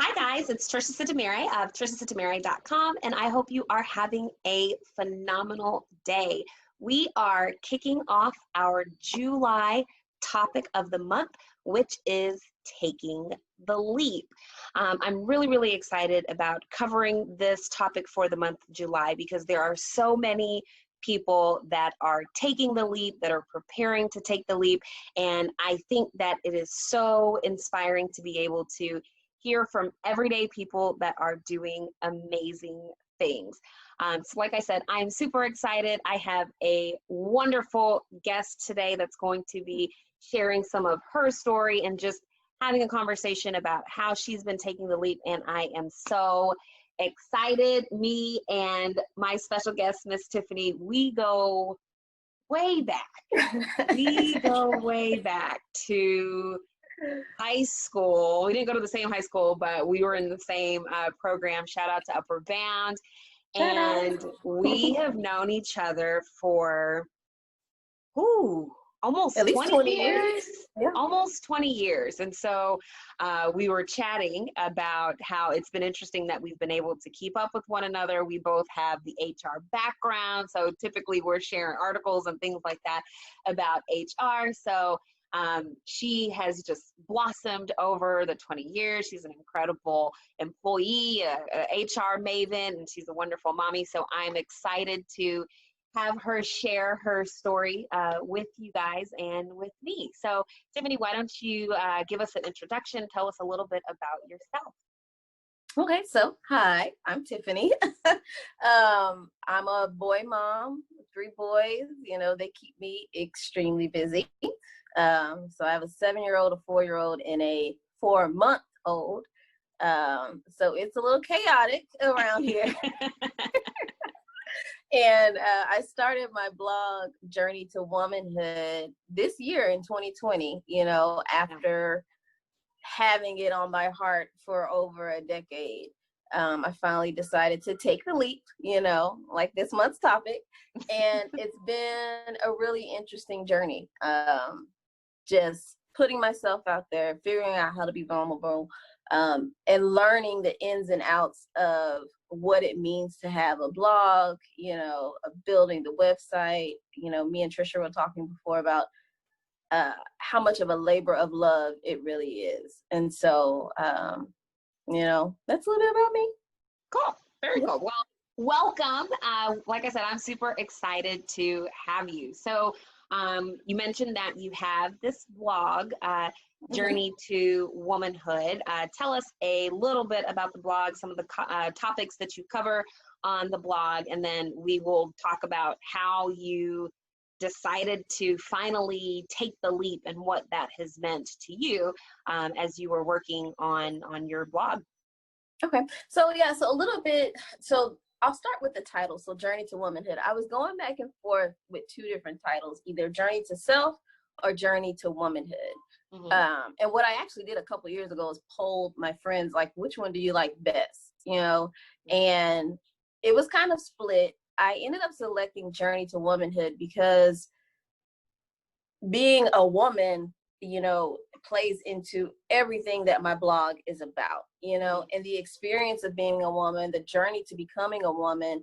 Hi guys, it's Tricia Sitemere of triciasitemere.com, and I hope you are having a phenomenal day. We are kicking off our July topic of the month, which is taking the leap. I'm really excited about covering this topic for the month of July because there are so many people that are taking the leap, that are preparing to take the leap, and I think that it is so inspiring to be able to hear from everyday people that are doing amazing things. So like I said, I'm super excited. I have a wonderful guest today that's going to be sharing some of her story and just having a conversation about how she's been taking the leap. And I am so excited. Me and my special guest, Miss Tiffany, we go way back. We go way back to high school. We didn't go to the same high school, but we were in the same program. Shout out to Upward Bound. And we have known each other for almost at least 20 years. Yeah. Almost 20 years. And so we were chatting about how it's been interesting that we've been able to keep up with one another. We both have the HR background. So typically we're sharing articles and things like that about HR. So she has just blossomed over the 20 years. She's an incredible employee, a HR maven, and she's a wonderful mommy. So I'm excited to have her share her story with you guys and with me. So Tiffany, why don't you give us an introduction, tell us a little bit about yourself. Okay, so hi, I'm Tiffany. I'm a boy mom, 3 boys. You know, they keep me extremely busy. So I have a 7-year-old, a 4-year-old, and a 4-month-old. So it's a little chaotic around here. And I started my blog, Journey to Womanhood, this year in 2020, you know, after having it on my heart for over a decade. I finally decided to take the leap, you know, like this month's topic. And it's been a really interesting journey. Just putting myself out there, figuring out how to be vulnerable, and learning the ins and outs of what it means to have a blog, you know, building the website. You know, me and Tricia were talking before about how much of a labor of love it really is. And so, you know, that's a little bit about me. Cool. Very cool. Well, welcome. Like I said, I'm super excited to have you. So you mentioned that you have this blog, Journey to Womanhood. Tell us a little bit about the blog, some of the topics that you cover on the blog, and then we will talk about how you decided to finally take the leap and what that has meant to you as you were working on your blog. Okay, so yeah, so a little bit, so I'll start with the title. So Journey to Womanhood. I was going back and forth with 2 different titles, either Journey to Self or Journey to Womanhood. And what I actually did a couple of years ago is polled my friends, like, which one do you like best? You know, and it was kind of split. I ended up selecting Journey to Womanhood because being a woman, you know, plays into everything that my blog is about, you know, and the experience of being a woman, the journey to becoming a woman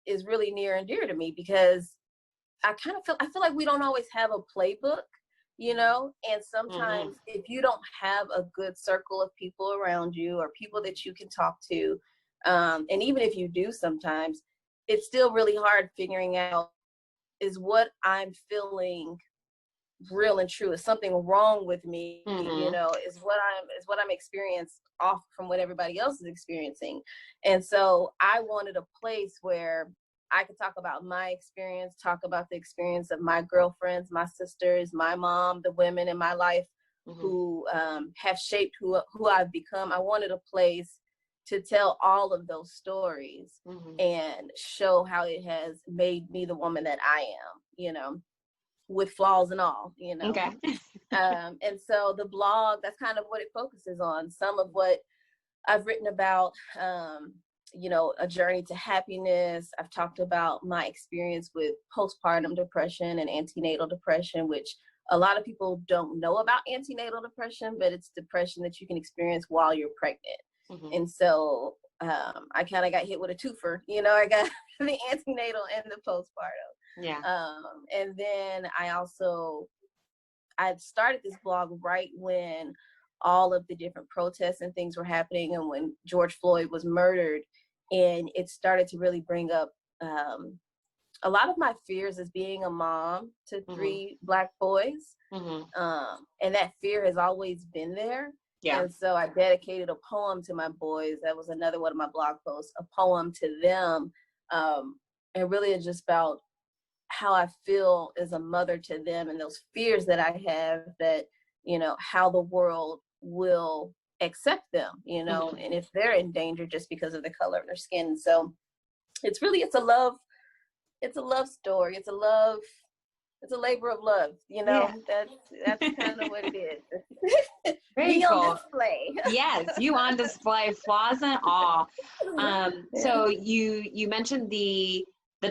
is really near and dear to me because I feel like we don't always have a playbook, you know, and sometimes if you don't have a good circle of people around you or people that you can talk to, and even if you do sometimes, it's still really hard figuring out, is what I'm feeling real and true? Is something wrong with me? You know, is what I'm experiencing off from what everybody else is experiencing? And so I wanted a place where I could talk about my experience, talk about the experience of my girlfriends, my sisters, my mom, the women in my life who have shaped who I've become. I wanted a place to tell all of those stories and show how it has made me the woman that I am, you know, with flaws and all, you know. Okay. And so the blog, that's kind of what it focuses on. Some of what I've written about, you know, a journey to happiness. I've talked about my experience with postpartum depression and antenatal depression, which a lot of people don't know about antenatal depression, but it's depression that you can experience while you're pregnant. Mm-hmm. And so I kind of got hit with a twofer. You know, I got the antenatal and the postpartum. Yeah. And then I started this blog right when all of the different protests and things were happening, and when George Floyd was murdered, and it started to really bring up a lot of my fears as being a mom to three Black boys. And that fear has always been there. Yeah. And so I dedicated a poem to my boys. That was another one of my blog posts, a poem to them. And really it's just about how I feel as a mother to them, and those fears that I have that, you know, how the world will accept them, you know, and if they're in danger just because of the color of their skin. So it's a love story. It's a labor of love, you know. Yeah. That's kind of what it is. Very cool. On display. Yes, you on display, flaws and all. So you mentioned the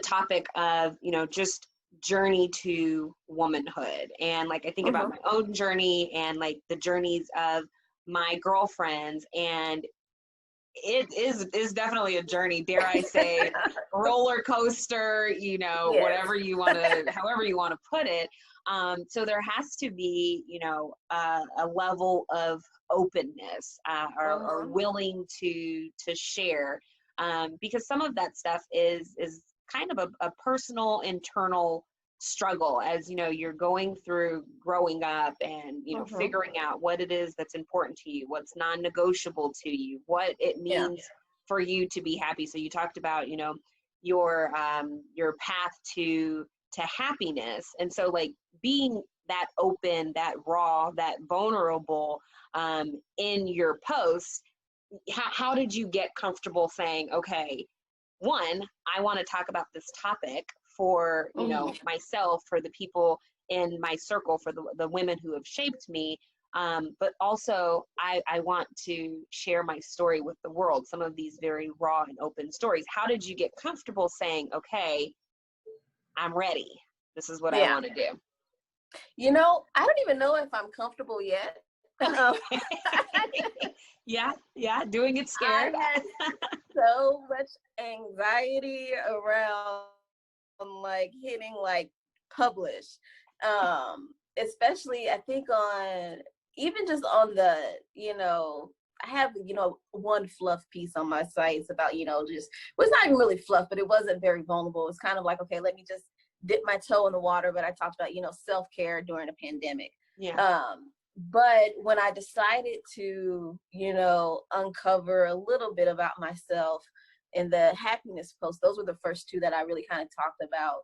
topic of, you know, just journey to womanhood, and like I think about my own journey and like the journeys of my girlfriends, and it is definitely a journey, dare I say, roller coaster, you know, whatever you want to, however you want to put it. So there has to be, you know, a level of openness or willing to share, because some of that stuff is kind of a personal internal struggle, as you know, you're going through growing up and, you know, figuring out what it is that's important to you, what's non-negotiable to you, what it means for you to be happy. So you talked about, you know, your path to happiness, and so like being that open, that raw, that vulnerable in your posts, how did you get comfortable saying, okay, one, I want to talk about this topic for, you know, myself, for the people in my circle, for the women who have shaped me, but also I want to share my story with the world, some of these very raw and open stories. How did you get comfortable saying, okay, I'm ready, this is what I want to do? You know, I don't even know if I'm comfortable yet. Yeah, doing it scared. I had so much anxiety around like hitting like publish, especially I think on even just on the, you know, I have, you know, one fluff piece on my site. It's about, you know, just, well, it's not even really fluff, but it wasn't very vulnerable. It's kind of like, okay, let me just dip my toe in the water. But I talked about, you know, self-care during a pandemic. But when I decided to, you know, uncover a little bit about myself in the happiness post, those were the first two that I really kind of talked about,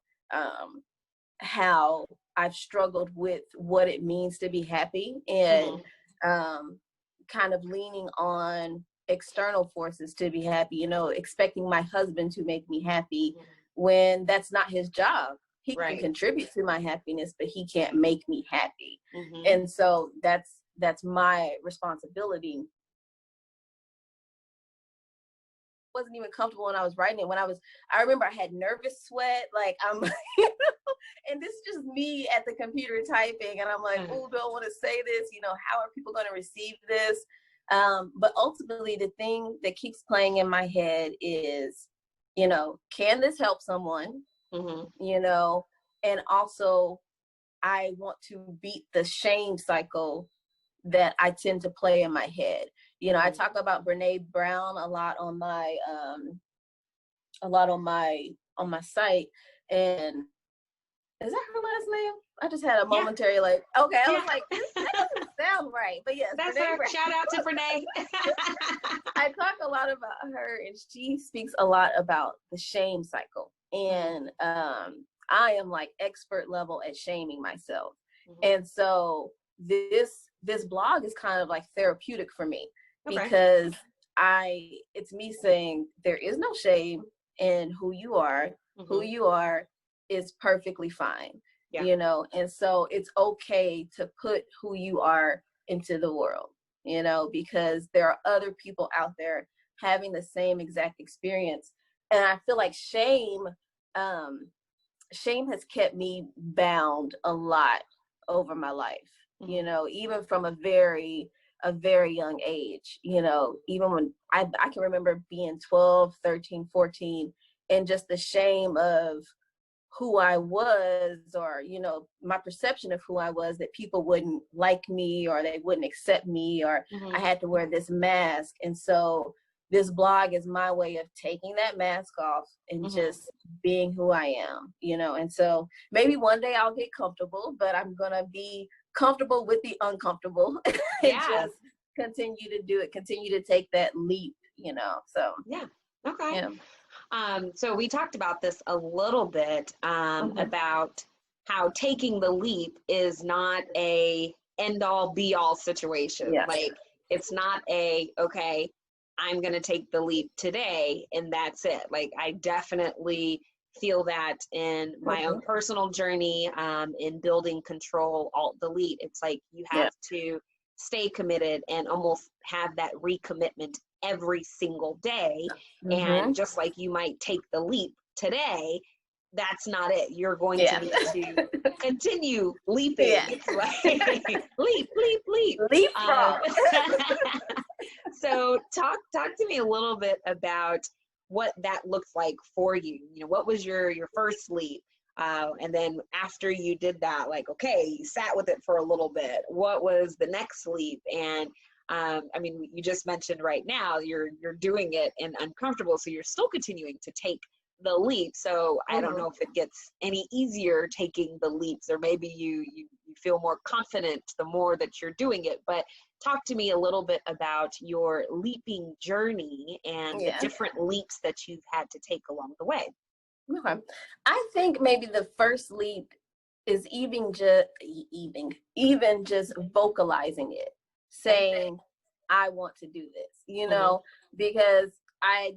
how I've struggled with what it means to be happy, and kind of leaning on external forces to be happy, you know, expecting my husband to make me happy when that's not his job. He can contribute to my happiness, but he can't make me happy. And so that's my responsibility. Wasn't even comfortable when I was writing it. I remember I had nervous sweat, like I'm, you know, and this is just me at the computer typing, and I'm like, oh, do I want to say this? You know, how are people going to receive this? But ultimately, the thing that keeps playing in my head is, you know, can this help someone? You know, and also I want to beat the shame cycle that I tend to play in my head. You know, I talk about Brene Brown a lot on my site. And is that her last name? I just had a momentary like, okay, I was like, that doesn't sound right. But yes, that's her. Shout out to Brene. I talk a lot about her, and she speaks a lot about the shame cycle. And I am like expert level at shaming myself. And so this blog is kind of like therapeutic for me, because it's me saying there is no shame in who you are. Who you are is perfectly fine, you know, and so it's okay to put who you are into the world, you know, because there are other people out there having the same exact experience. And I feel like shame has kept me bound a lot over my life, Mm-hmm. you know, even from a very young age, you know, even when I can remember being 12, 13, 14, and just the shame of who I was, or, you know, my perception of who I was, that people wouldn't like me or they wouldn't accept me, or Mm-hmm. I had to wear this mask. And so this blog is my way of taking that mask off and Mm-hmm. just being who I am, you know. And so maybe one day I'll get comfortable, but I'm going to be comfortable with the uncomfortable and Yeah. just continue to do it, continue to take that leap, you know. So, Yeah. Okay. yeah. So we talked about this a little bit, about how taking the leap is not a end all be all situation. Yes. Like, it's not okay, I'm going to take the leap today and that's it. Like, I definitely feel that in my own personal journey, in building Control Alt Delete. It's like you have to stay committed and almost have that recommitment every single day. And just like you might take the leap today, that's not it. You're going to need to continue leaping. Yeah. It's like leap, leap, leap. Leapfrog. So talk to me a little bit about what that looks like for you. You know, what was your first leap? And then after you did that, like, okay, you sat with it for a little bit. What was the next leap? And I mean, you just mentioned right now you're doing it and uncomfortable, so you're still continuing to take the leap. So I don't know if it gets any easier taking the leaps, or maybe you feel more confident the more that you're doing it. But talk to me a little bit about your leaping journey and the different leaps that you've had to take along the way. Okay. I think maybe the first leap is even just vocalizing it, saying, I want to do this, you know, because I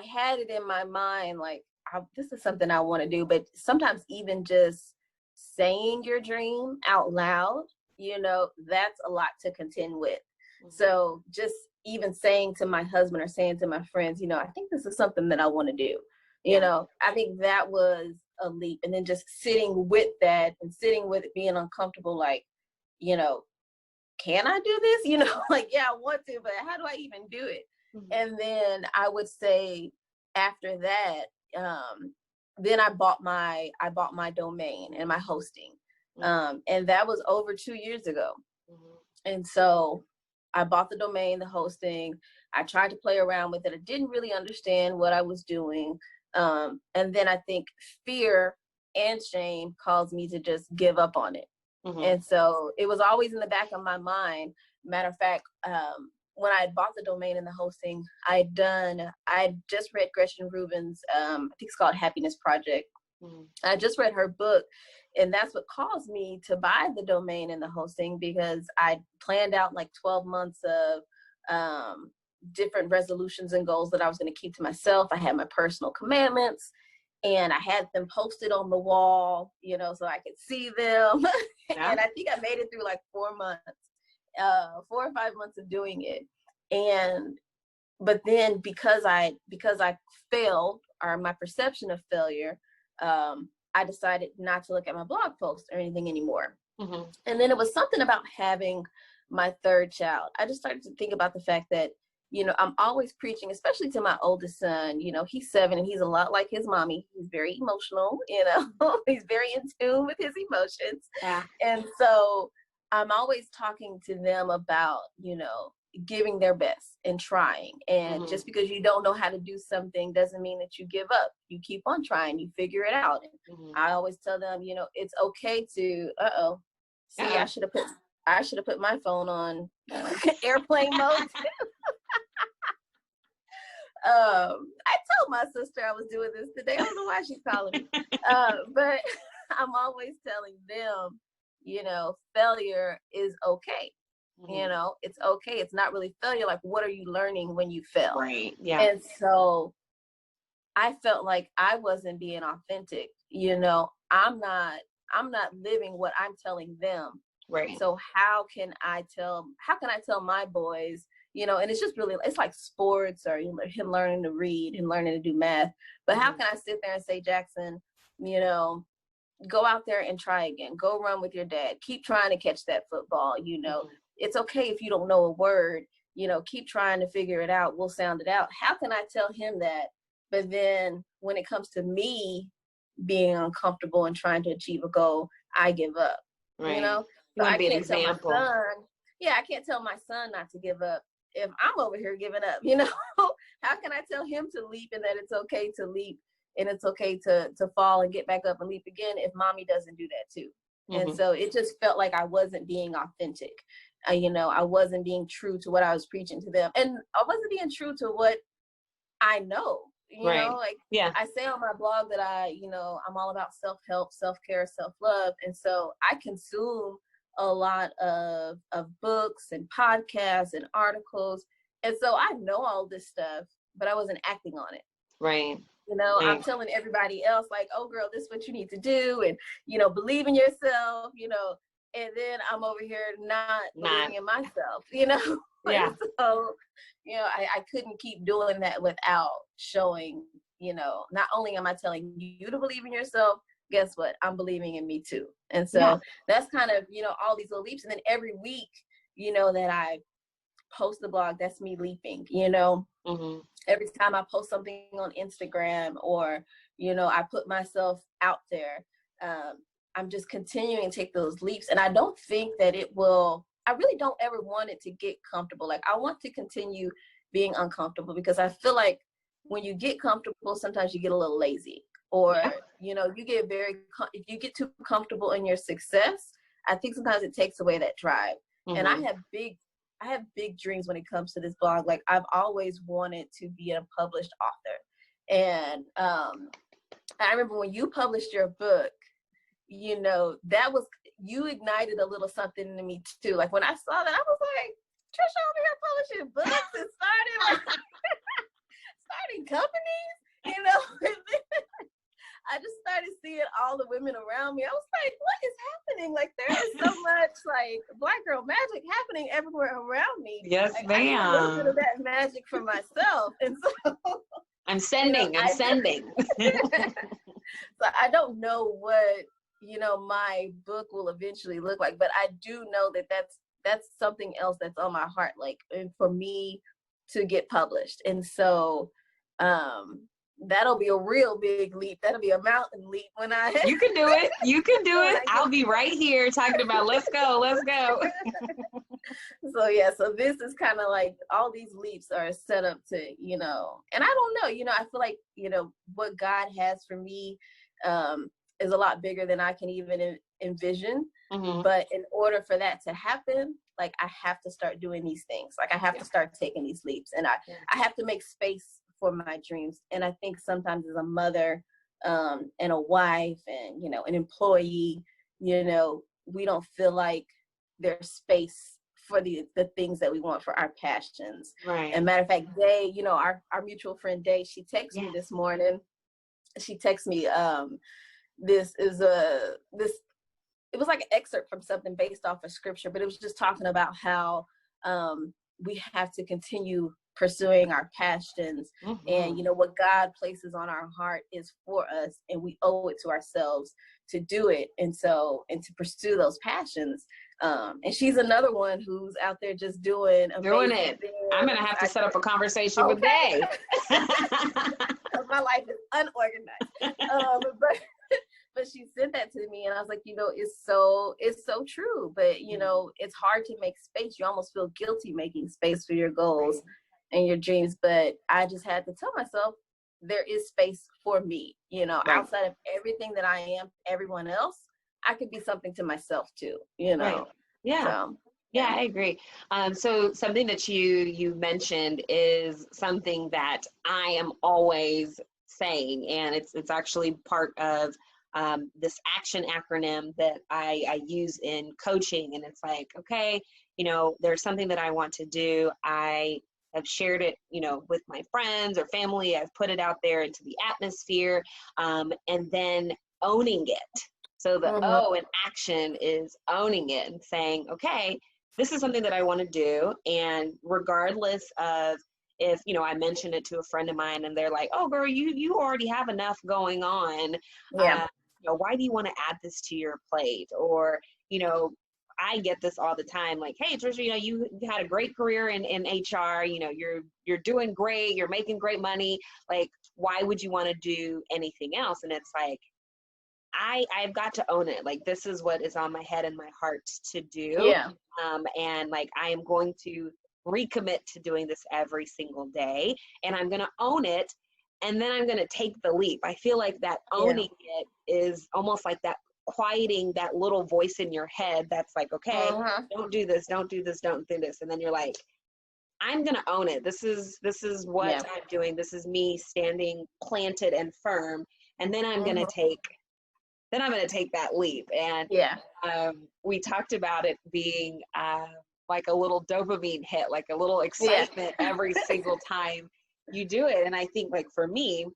had it in my mind, like, this is something I want to do. But sometimes even just saying your dream out loud, you know, that's a lot to contend with. So just even saying to my husband or saying to my friends, you know, I think this is something that I want to do. You know, I think that was a leap. And then just sitting with that and sitting with it being uncomfortable, like, you know, can I do this? You know, like, yeah, I want to, but how do I even do it? And then I would say after that, then I bought my domain and my hosting. And that was over 2 years ago. And so I bought the domain, the hosting. I tried to play around with it. I didn't really understand what I was doing. And then I think fear and shame caused me to just give up on it. And so it was always in the back of my mind. Matter of fact, when I had bought the domain and the hosting, I just read Gretchen Rubin's, I think it's called Happiness Project. I just read her book, and that's what caused me to buy the domain and the hosting, because I planned out like 12 months of different resolutions and goals that I was going to keep to myself. I had my personal commandments, and I had them posted on the wall, you know, so I could see them. And I think I made it through like 4 months, 4 or 5 months of doing it. But then because I failed, or my perception of failure, I decided not to look at my blog post or anything anymore. And then it was something about having my third child. I just started to think about the fact that, you know, I'm always preaching, especially to my oldest son. You know, he's 7 and he's a lot like his mommy. He's very emotional, you know, he's very in tune with his emotions. And so I'm always talking to them about, you know, giving their best and trying. And just because you don't know how to do something doesn't mean that you give up. You keep on trying, you figure it out. And I always tell them, you know, it's okay to, I should have put my phone on airplane mode. I told my sister I was doing this today. I don't know why she's calling me. But I'm always telling them, you know, failure is okay. You know, it's okay. It's not really failure. Like, what are you learning when you fail? Right. Yeah. And so I felt like I wasn't being authentic. You know, I'm not living what I'm telling them. Right. So how can I tell my boys, you know, and it's just really, it's like sports or him learning to read and learning to do math. But how can I sit there and say, Jackson, you know, go out there and try again. Go run with your dad. Keep trying to catch that football. You know, it's okay if you don't know a word, you know, keep trying to figure it out. We'll sound it out. How can I tell him that? But then when it comes to me being uncomfortable and trying to achieve a goal, I give up, you know? You So want I to be an can't tell my example. son, I can't tell my son not to give up if I'm over here giving up, you know? How can I tell him to leap and that it's okay to leap and it's okay to fall and get back up and leap again if mommy doesn't do that too? And so it just felt like I wasn't being authentic. You know, I wasn't being true to what I was preaching to them. And I wasn't being true to what I know, you know, like I say on my blog that I'm all about self-help, self-care, self-love. And so I consume a lot of books and podcasts and articles. And so I know all this stuff, but I wasn't acting on it. Right. You know, I'm telling everybody else like, oh girl, this is what you need to do. And, you know, believe in yourself, you know, and then I'm over here not believing in myself, you know? So, you know, I couldn't keep doing that without showing, you know, not only am I telling you to believe in yourself, guess what? I'm believing in me too. And so that's kind of, you know, all these little leaps. And then every week, you know, that I post the blog, that's me leaping, you know? Every time I post something on Instagram or, you know, I put myself out there, I'm just continuing to take those leaps. And I don't think that I really don't ever want it to get comfortable. Like I want to continue being uncomfortable because I feel like when you get comfortable, sometimes you get a little lazy or, you know, you get if you get too comfortable in your success, I think sometimes it takes away that drive. And I have big dreams when it comes to this blog. Like I've always wanted to be a published author. And I remember when you published your book, you know, you ignited a little something in me too. Like when I saw that, I was like, Tricia over here publishing books and starting companies, you know. I just started seeing all the women around me. I was like, what is happening? Like there is so much like Black girl magic happening everywhere around me. Yes, like, ma'am. I need a little bit of that magic for myself. And so I'm sending. So I don't know what, you know, my book will eventually look like, but I do know that that's something else that's on my heart, like, and for me to get published. And so that'll be a real big leap. That'll be a mountain leap when You can do it. You can do it. I'll be right here talking about let's go. So this is kind of like all these leaps are set up to, you know, and I don't know, you know, I feel like, you know, what God has for me is a lot bigger than I can even envision. But in order for that to happen, like I have to start doing these things. Like I have to start taking these leaps, and I have to make space for my dreams. And I think sometimes as a mother and a wife and, you know, an employee, you know, we don't feel like there's space for the things that we want, for our passions. Right. And matter of fact, Day, you know, our mutual friend Day, she texted me this morning. She texted me, it was like an excerpt from something based off of scripture, but it was just talking about how we have to continue pursuing our passions, and, you know, what God places on our heart is for us, and we owe it to ourselves to do it. And so, and to pursue those passions. And she's another one who's out there just doing it. things. I'm going to have to set up a conversation with Day. My life is unorganized. But she sent that to me, and I was like, you know, it's so true. But, you know, it's hard to make space. You almost feel guilty making space for your goals and your dreams. But I just had to tell myself there is space for me, you know, outside of everything that I am, everyone else, I could be something to myself too, you know. Yeah, I agree. So something that you mentioned is something that I am always saying, and it's actually part of this action acronym that I use in coaching. And it's like, okay, you know, there's something that I want to do. I have shared it, you know, with my friends or family. I've put it out there into the atmosphere, and then owning it. So the O in action is owning it and saying, okay, this is something that I want to do. And regardless of if, you know, I mention it to a friend of mine and they're like, oh girl, you already have enough going on. you know, why do you want to add this to your plate? Or, you know, I get this all the time, like, hey, Tricia, you know, you had a great career in HR, you know, you're doing great, you're making great money. Like, why would you want to do anything else? And it's like, I've got to own it. Like, this is what is on my head and my heart to do. Yeah. And like, I am going to recommit to doing this every single day, and I'm going to own it. And then I'm going to take the leap. I feel like that owning it is almost like that quieting that little voice in your head that's like, okay, don't do this, don't do this, don't do this. And then you're like, I'm going to own it. This is what I'm doing. This is me standing planted and firm. And then I'm going to take that leap. And we talked about it being like a little dopamine hit, like a little excitement every single time you do it. And I think, like, for me,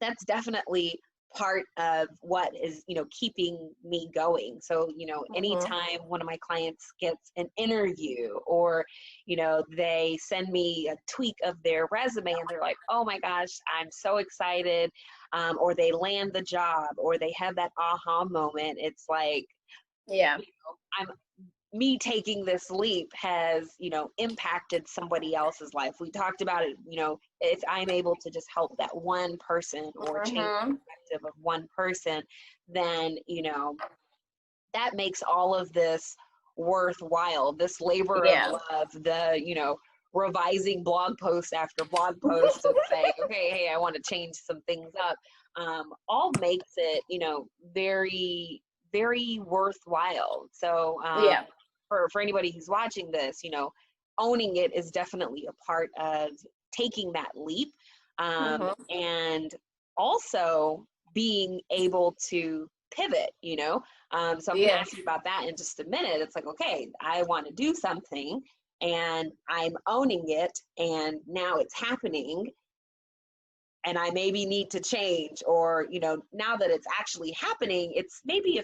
that's definitely part of what is, you know, keeping me going. So, you know, anytime one of my clients gets an interview, or, you know, they send me a tweak of their resume and they're like, oh my gosh, I'm so excited, or they land the job, or they have that aha moment, it's like, you know, me taking this leap has, you know, impacted somebody else's life. We talked about it, you know, if I'm able to just help that one person or change the perspective of one person, then, you know, that makes all of this worthwhile, this labor of love, the, you know, revising blog post after blog post and saying, okay, hey, I want to change some things up, all makes it, you know, very, very worthwhile. So, for anybody who's watching this, you know, owning it is definitely a part of taking that leap, and also being able to pivot, you know. So I'm going to ask you about that in just a minute. It's like, okay, I want to do something and I'm owning it, and now it's happening, and I maybe need to change, or, you know, now that it's actually happening, it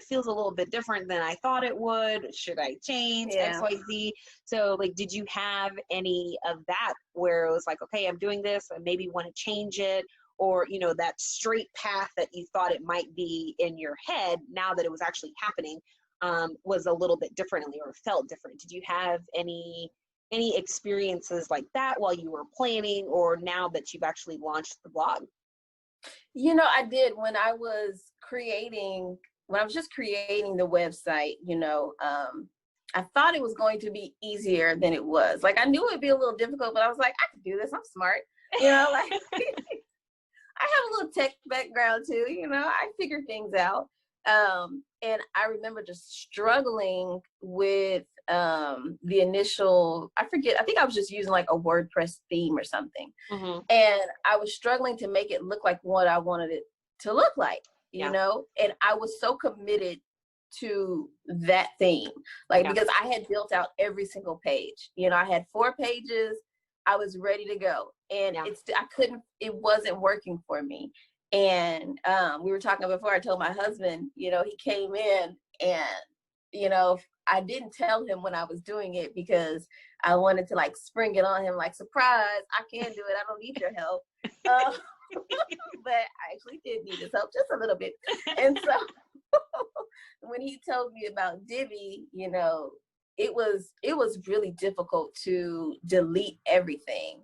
feels a little bit different than I thought it would. Should I change X, Y, Z? So, like, did you have any of that where it was like, okay, I'm doing this, I maybe want to change it, or, you know, that straight path that you thought it might be in your head, now that it was actually happening, was a little bit differently or felt different? Did you have any experiences like that while you were planning, or now that you've actually launched the blog? You know, I did when I was just creating the website, you know, I thought it was going to be easier than it was. Like, I knew it'd be a little difficult, but I was like, I can do this. I'm smart. You know, like, I have a little tech background too, you know, I figure things out. And I remember just struggling with the initial, I think I was just using like a WordPress theme or something. And I was struggling to make it look like what I wanted it to look like, you know, and I was so committed to that theme, like, because I had built out every single page, you know, I had 4 pages, I was ready to go, and it wasn't working for me. And we were talking before, I told my husband, you know, he came in, and, you know, I didn't tell him when I was doing it because I wanted to, like, spring it on him, like, surprise, I can do it, I don't need your help. But I actually did need his help just a little bit. And so when he told me about Divi, you know, it was really difficult to delete everything.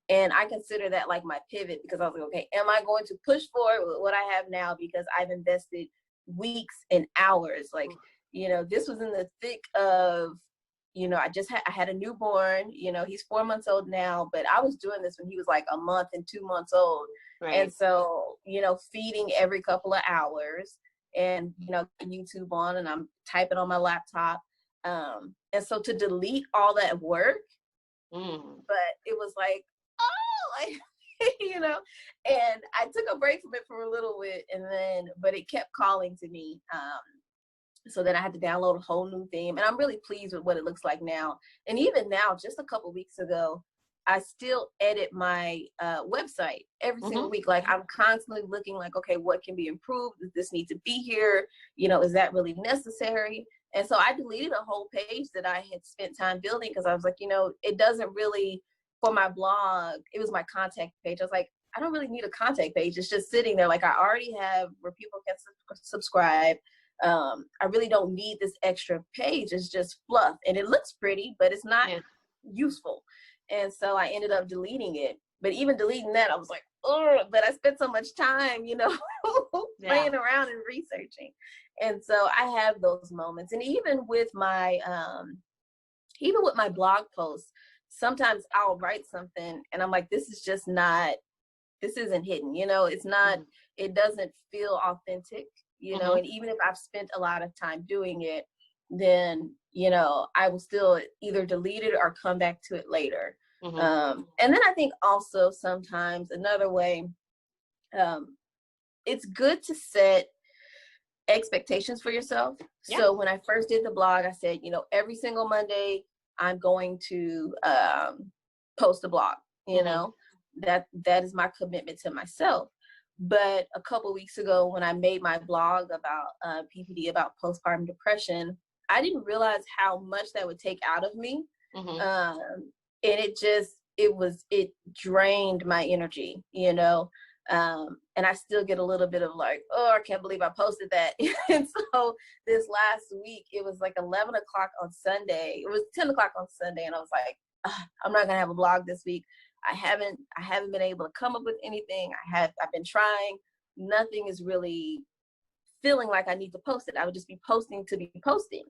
And I consider that like my pivot, because I was like, okay, am I going to push forward with what I have now? Because I've invested weeks and hours. Like, you know, this was in the thick of, you know, I had a newborn, you know, he's 4 months old now, but I was doing this when he was like a month and 2 months old. And so, you know, feeding every couple of hours, and, you know, YouTube on, and I'm typing on my laptop. And so to delete all that work, but it was like, oh, like, you know, and I took a break from it for a little bit, and then, but it kept calling to me. So then I had to download a whole new theme, and I'm really pleased with what it looks like now. And even now, just a couple weeks ago, I still edit my website every single week. Like, I'm constantly looking like, okay, what can be improved? Does this need to be here? You know, is that really necessary? And so I deleted a whole page that I had spent time building, because I was like, you know, it doesn't really, for my blog, it was my contact page. I was like, I don't really need a contact page. It's just sitting there. Like I already have where people can subscribe. I really don't need this extra page. It's just fluff and it looks pretty, but it's not useful. And so I ended up deleting it. But even deleting that, I was like, oh, but I spent so much time, you know, playing around and researching. And so I have those moments. And even with my blog posts, sometimes I'll write something and I'm like, this isn't hidden, you know, it's not, it doesn't feel authentic, you know, and even if I've spent a lot of time doing it, then, you know, I will still either delete it or come back to it later. And then I think also sometimes another way, it's good to set expectations for yourself. So when I first did the blog, I said, you know, every single Monday I'm going to post a blog, you know, that is my commitment to myself. But a couple weeks ago when I made my blog about PPD, about postpartum depression, I didn't realize how much that would take out of me. And it drained my energy, you know. And I still get a little bit of like, oh, I can't believe I posted that. And so this last week, it was like 11 o'clock on Sunday. It was 10 o'clock on Sunday. And I was like, I'm not going to have a blog this week. I haven't been able to come up with anything. I've been trying. Nothing is really feeling like I need to post it. I would just be posting to be posting.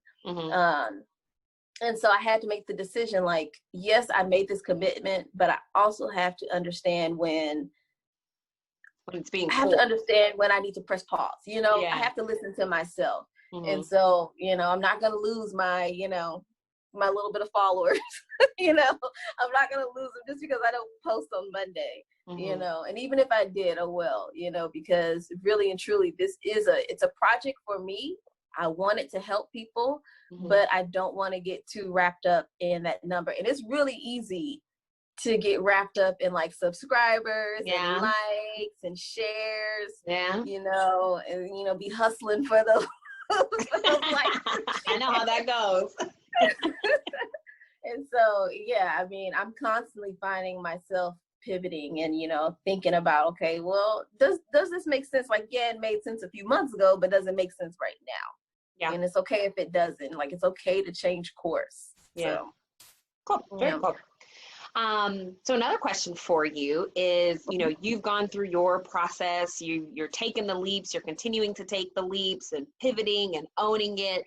And so I had to make the decision, like, yes, I made this commitment, but I also have to understand when it's being I have to understand when I need to press pause, you know. I have to listen to myself. And so, you know, I'm not going to lose my, you know, my little bit of followers, you know, I'm not going to lose them just because I don't post on Monday, you know, and even if I did, oh, well, you know, because really and truly, it's a project for me. I want it to help people, but I don't want to get too wrapped up in that number. And it's really easy to get wrapped up in like subscribers and likes and shares, you know, and, you know, be hustling for those, likes. I know how that goes. And so, yeah, I mean, I'm constantly finding myself pivoting and, you know, thinking about, okay, well, does this make sense? Like, yeah, it made sense a few months ago, but does it make sense right now? And it's okay if it doesn't. Like, it's okay to change course. So, cool. Very cool. So another question for you is, you know, you've gone through your process, you're taking the leaps, you're continuing to take the leaps and pivoting and owning it.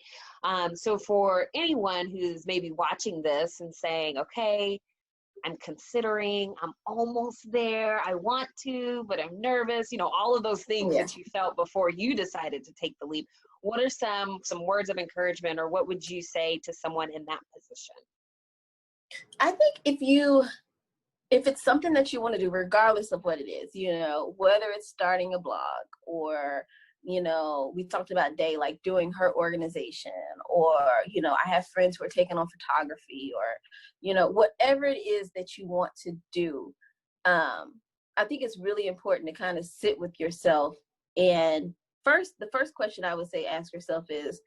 So for anyone who's maybe watching this and saying, okay, I'm considering, I'm almost there, I want to, but I'm nervous, you know, all of those things that you felt before you decided to take the leap. What are some words of encouragement, or what would you say to someone in that position? I think if it's something that you want to do, regardless of what it is, you know, whether it's starting a blog or, you know, we talked about Day, like doing her organization, or, you know, I have friends who are taking on photography, or, you know, whatever it is that you want to do. I think it's really important to kind of sit with yourself. And the first question I would say, ask yourself is,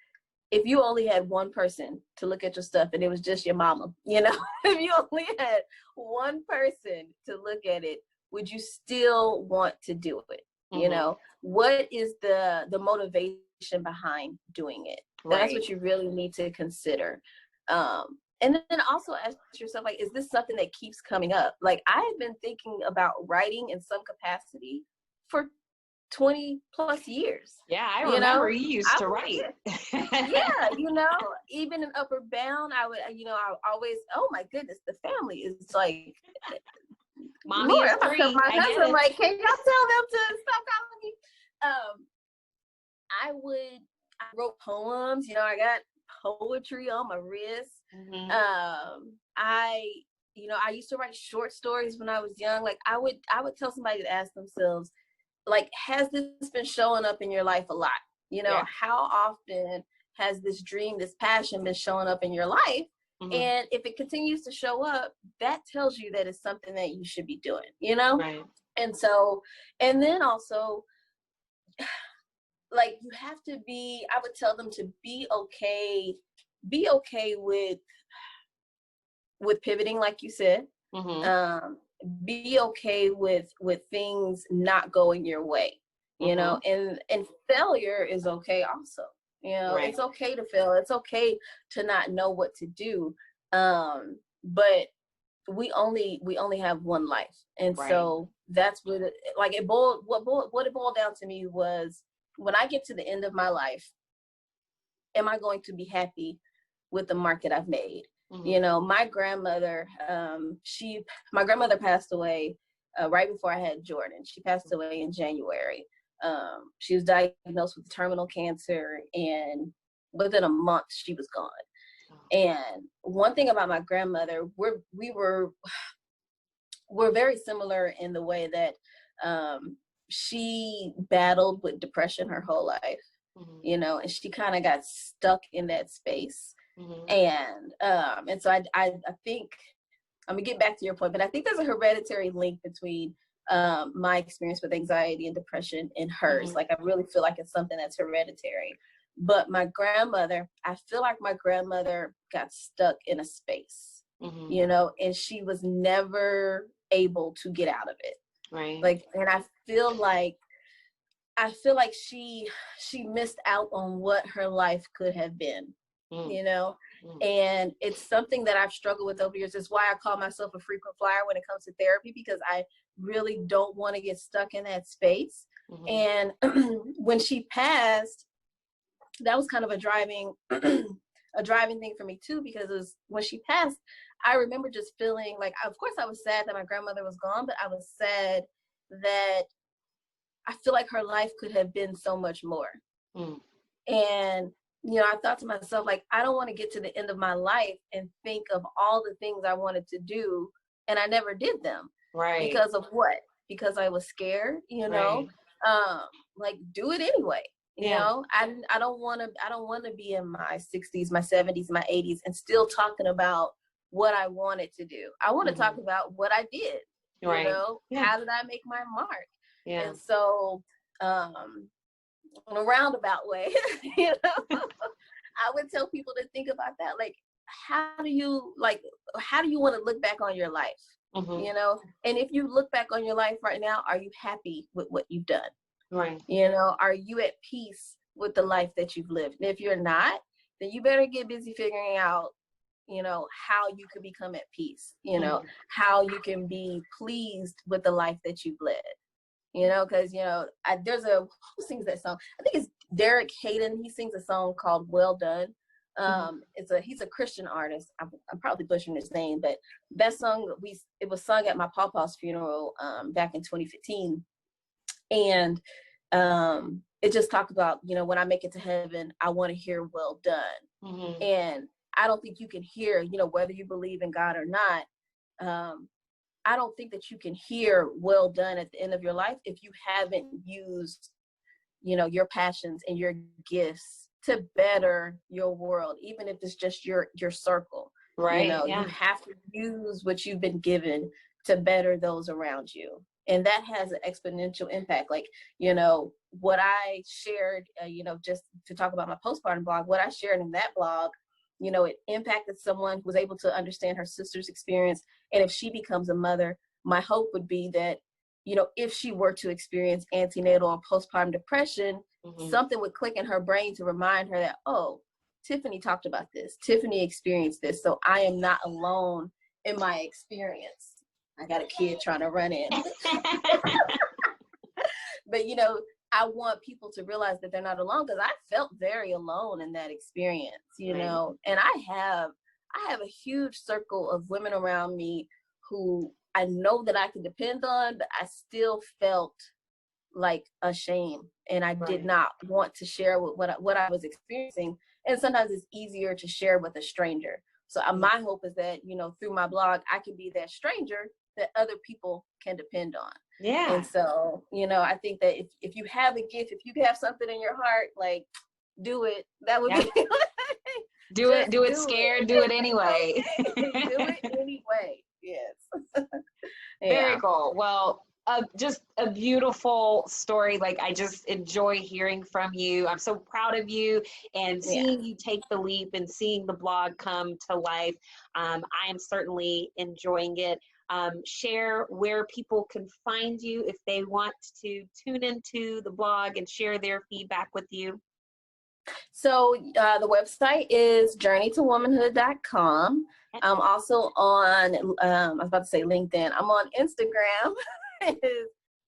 if you only had one person to look at your stuff and it was just your mama, you know, if you only had one person to look at it, would you still want to do it? You know, what is the motivation behind doing it? That's what you really need to consider. And then also ask yourself, like, is this something that keeps coming up? Like, I've been thinking about writing in some capacity for 20 plus years. Yeah, I remember you used to write. Yeah, you know, even in Upper Bound, I would, you know, I always, oh my goodness, the family is like, Mommy is free. My husband, like, can y'all tell them to stop calling me? I wrote poems, you know, I got poetry on my wrist. You know, I used to write short stories when I was young. Like, I would tell somebody to ask themselves, like, has this been showing up in your life a lot? You know, how often has this dream, this passion been showing up in your life? And if it continues to show up, that tells you that it's something that you should be doing, you know? And so, and then also, like, you have to be, I would tell them to be okay with pivoting, like you said. be okay with things not going your way, you know, and failure is okay also. You know, Right. it's okay to fail. It's okay to not know what to do. But we only have one life. And Right. so that's what it, like what it boiled down to me was, when I get to the end of my life, am I going to be happy with the mark that I've made? You know, my grandmother passed away right before I had Jordan. She passed away in January. She was diagnosed with terminal cancer, and within a month she was gone. And one thing about my grandmother, we're very similar in the way that she battled with depression her whole life, you know, and she kind of got stuck in that space. And so I think, I'm gonna get back to your point, but I think there's a hereditary link between my experience with anxiety and depression and hers. Like, I really feel like it's something that's hereditary. But my grandmother, I feel like my grandmother got stuck in a space, you know, and she was never able to get out of it. Right. Like, and I feel like she missed out on what her life could have been, you know? And it's something that I've struggled with over years. It's why I call myself a frequent flyer when it comes to therapy, because I really don't want to get stuck in that space. And when she passed, that was kind of a driving thing for me too, because it was, when she passed, I remember just feeling like, of course I was sad that my grandmother was gone, but I was sad that I feel like her life could have been so much more. And, you know, I thought to myself, like, I don't want to get to the end of my life and think of all the things I wanted to do and I never did them. Right. Because of what? Because I was scared, you know? Like, do it anyway. You know, I don't want to be in my 60s, my 70s, my 80s and still talking about what I wanted to do. I want to talk about what I did. You know, how did I make my mark? And so, in a roundabout way, you know, I would tell people to think about that. Like, how do you want to look back on your life? You know, and if you look back on your life right now, are you happy with what you've done? Right. You know, are you at peace with the life that you've lived? And if you're not, then you better get busy figuring out, you know, how you can become at peace, you know, how you can be pleased with the life that you've led. You know, because, you know, there's who sings that song? I think it's Derek Hayden. He sings a song called Well Done. He's a Christian artist. I'm probably butchering his name, but that song, it was sung at my pawpaw's funeral back in 2015. And it just talked about, you know, when I make it to heaven, I want to hear well done. And I don't think you can hear, you know, whether you believe in God or not, I don't think that you can hear well done at the end of your life if you haven't used, you know, your passions and your gifts to better your world, even if it's just your circle. Right. You know, you have to use what you've been given to better those around you. And that has an exponential impact. Like, you know, what I shared, you know, just to talk about my postpartum blog, what I shared in that blog, you know, it impacted someone who was able to understand her sister's experience. And if she becomes a mother, my hope would be that, you know, if she were to experience antenatal or postpartum depression, something would click in her brain to remind her that, oh, Tiffany talked about this. Tiffany experienced this. So I am not alone in my experience. I got a kid trying to run in. But, you know, I want people to realize that they're not alone, because I felt very alone in that experience, you know, and I have a huge circle of women around me who I know that I can depend on, but I still felt like ashamed, and I did not want to share what I was experiencing. And sometimes it's easier to share with a stranger. So my hope is that, you know, through my blog, I can be that stranger that other people can depend on. Yeah. And so, you know, I think that if you have a gift, if you have something in your heart, like, do it. That would be do it scared, do it anyway. Do it anyway. Yes. Very cool. Well, just a beautiful story. Like, I just enjoy hearing from you. I'm so proud of you, and seeing you take the leap and seeing the blog come to life. I am certainly enjoying it. share where people can find you if they want to tune into the blog and share their feedback with you. So the website is journeytowomanhood.com. I'm also on, I was about to say LinkedIn. I'm on Instagram. Is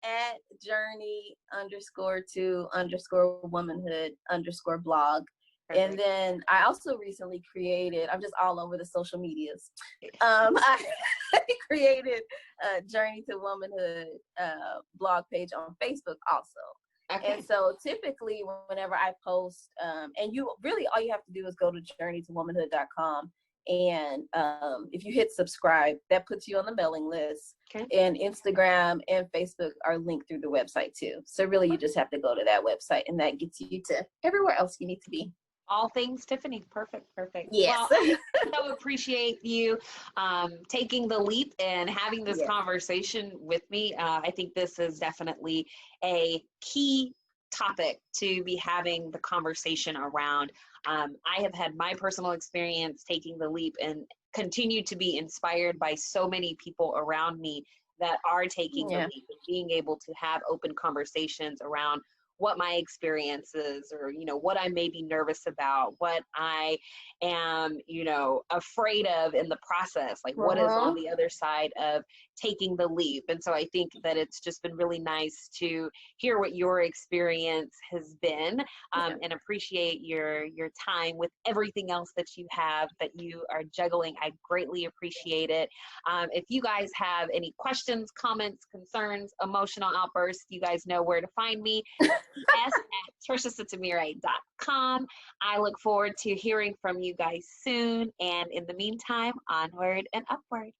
at journey_to_womanhood_blog. Perfect. And then I also recently created, I'm just all over the social medias. I created a Journey to Womanhood blog page on Facebook also. Okay. And so typically whenever I post, and you really, all you have to do is go to journeytowomanhood.com. And if you hit subscribe, that puts you on the mailing list. Okay. And Instagram and Facebook are linked through the website too. So really you just have to go to that website and that gets you to everywhere else you need to be. All things Tiffany. Perfect. Yes. Well, I so appreciate you taking the leap and having this conversation with me. I think this is definitely a key topic to be having the conversation around. I have had my personal experience taking the leap and continue to be inspired by so many people around me that are taking the leap and being able to have open conversations around what my experience is, or, you know, what I may be nervous about, what I am, you know, afraid of in the process, like what is on the other side of taking the leap. And so I think that it's just been really nice to hear what your experience has been, and appreciate your time with everything else that you have, that you are juggling. I greatly appreciate it. If you guys have any questions, comments, concerns, emotional outbursts, you guys know where to find me. s@triciasitemere.com. I look forward to hearing from you guys soon. And in the meantime, onward and upward.